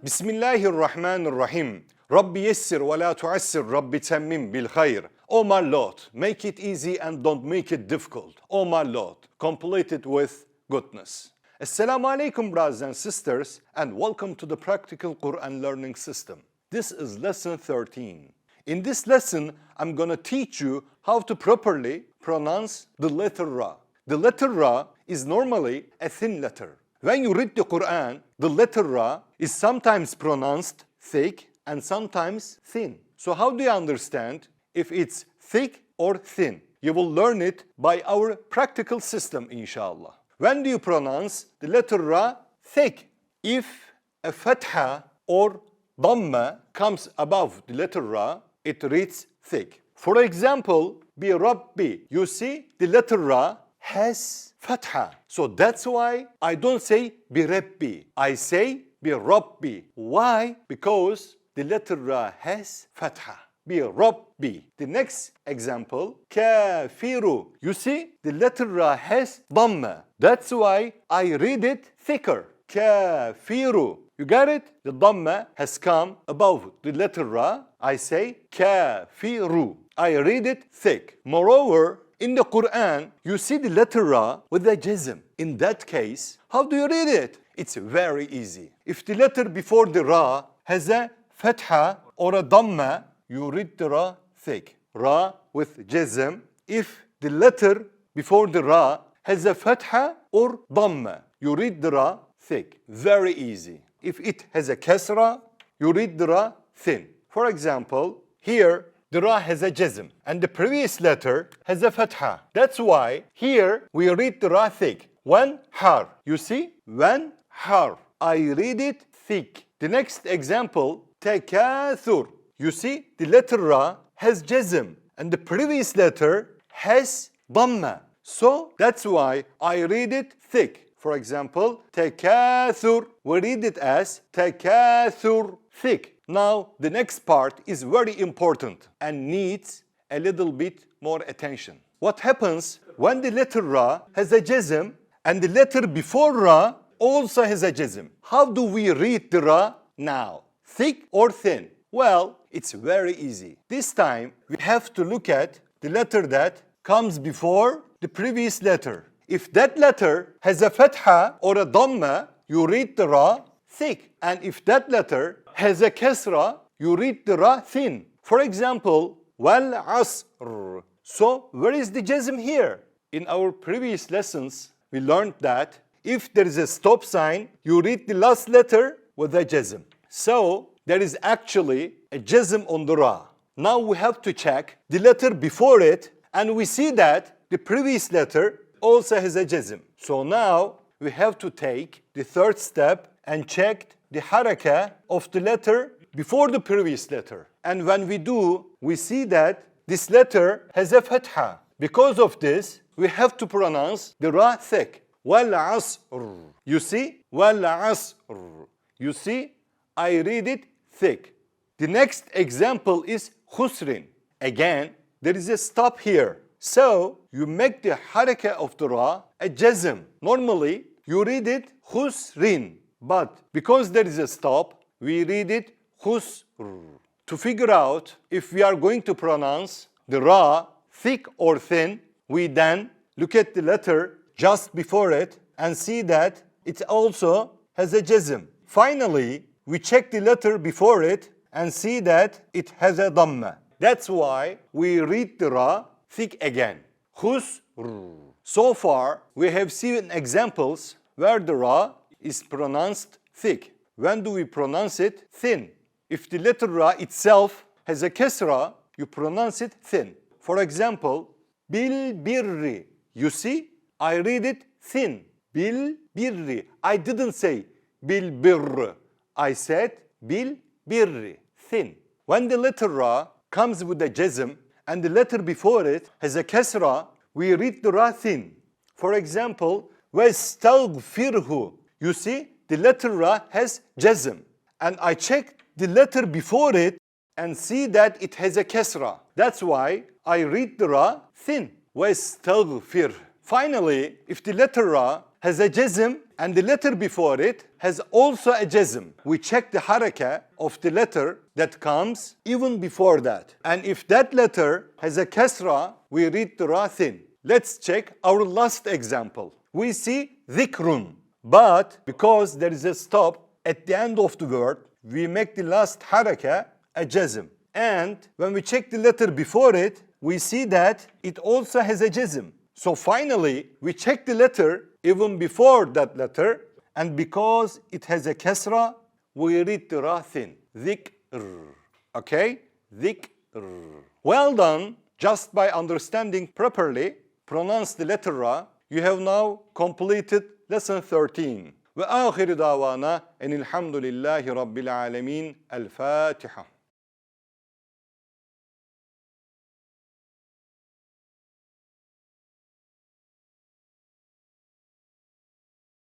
Bismillahirrahmanirrahim. Rabbi yessir wa la tuassir, Rabbi tammim bil khair. Oh my Lord, make it easy and don't make it difficult. Oh my Lord, complete it with goodness. Assalamu alaikum, brothers and sisters, and welcome to the Practical Qur'an Learning System. This is lesson 13. In this lesson, I'm gonna teach you how to properly pronounce the letter Ra. The letter Ra is normally a thin letter. When you read the Qur'an, the letter Ra is sometimes pronounced thick and sometimes thin. So how do you understand if it's thick or thin? You will learn it by our practical system, inshallah. When do you pronounce the letter Ra thick? If a fatha or dhamma comes above the letter Ra, it reads thick. For example, bi Rabbi, you see the letter Ra has fatha. So that's why I don't say bi Rabbi. I say bi Rabbi. Why? Because the letter Ra has fatha. Bi Rabbi. The next example, kafiru. You see the letter Ra has dhamma. That's why I read it thicker. Kafiru. You got it? The dhamma has come above the letter Ra. I say kafiru. I read it thick. Moreover, in the Qur'an, you see the letter Ra with a jazm. In that case, how do you read it? It's very easy. If the letter before the Ra has a fatha or a dhamma, you read the Ra thick. Ra with jazm. If the letter before the Ra has a fatha or dhamma, you read the Ra thick. Very easy. If it has a kasra, you read the Ra thin. For example, here the Ra has a jazm and the previous letter has a fatha. That's why here we read the Ra thick. One har. You see? One har. I read it thick. The next example, takathur. You see? The letter Ra has jazm and the previous letter has dhamma. So that's why I read it thick. For example, takathur. We read it as takathur thick. Now, the next part is very important and needs a little bit more attention. What happens when the letter Ra has a jazm and the letter before Ra also has a jazm? How do we read the Ra now? Thick or thin? Well, it's very easy. This time, we have to look at the letter that comes before the previous letter. If that letter has a fatha or a dhamma, you read the Ra thick. And if that letter has a kasra, you read the Ra thin. For example, wal asr. So where is the jazm here? In our previous lessons, we learned that if there is a stop sign, you read the last letter with a jazm. So there is actually a jazm on the Ra. Now we have to check the letter before it, and we see that the previous letter also has a jazm. So now we have to take the third step and check the haraka of the letter before the previous letter. And when we do, we see that this letter has a fatha. Because of this, we have to pronounce the Ra thick. Wal asr. You see? Wal asr. You see? I read it thick. The next example is khusrin. Again, there is a stop here. So, you make the haraka of the Ra a jazm. Normally, you read it khusrin. But because there is a stop, we read it khusr. To figure out if we are going to pronounce the Ra thick or thin, we then look at the letter just before it and see that it also has a jazm. Finally, we check the letter before it and see that it has a dhamma. That's why we read the Ra thick again. Khusr. So far, we have seen examples where the Ra is pronounced thick. When do we pronounce it thin? If the letter Ra itself has a kasra, you pronounce it thin. For example, bil birri. You see, I read it thin. Bil birri. I didn't say bil birr. I said bil birri. Thin. When the letter Ra comes with a jazm and the letter before it has a kasra, we read the Ra thin. For example, wastaghfirhu. You see, the letter Ra has jazm. And I check the letter before it and see that it has a kasra. That's why I read the Ra thin. Wastaghfir. Finally, if the letter Ra has a jazm and the letter before it has also a jazm. We check the haraka of the letter that comes even before that. And if that letter has a kasra, we read the ra thin. Let's check our last example. We see dhikrun, but because there is a stop at the end of the word, we make the last haraka a jazm. And when we check the letter before it, we see that it also has a jazm. So finally, we check the letter even before that letter, and because it has a kasra, we read the ra thin. Dhikr. Okay? Dhikr. Well done. Just by understanding properly, pronounce the letter ra, you have now completed lesson 13. وآخر دعوانا أن الحمد لله رب العالمين. الفاتحة.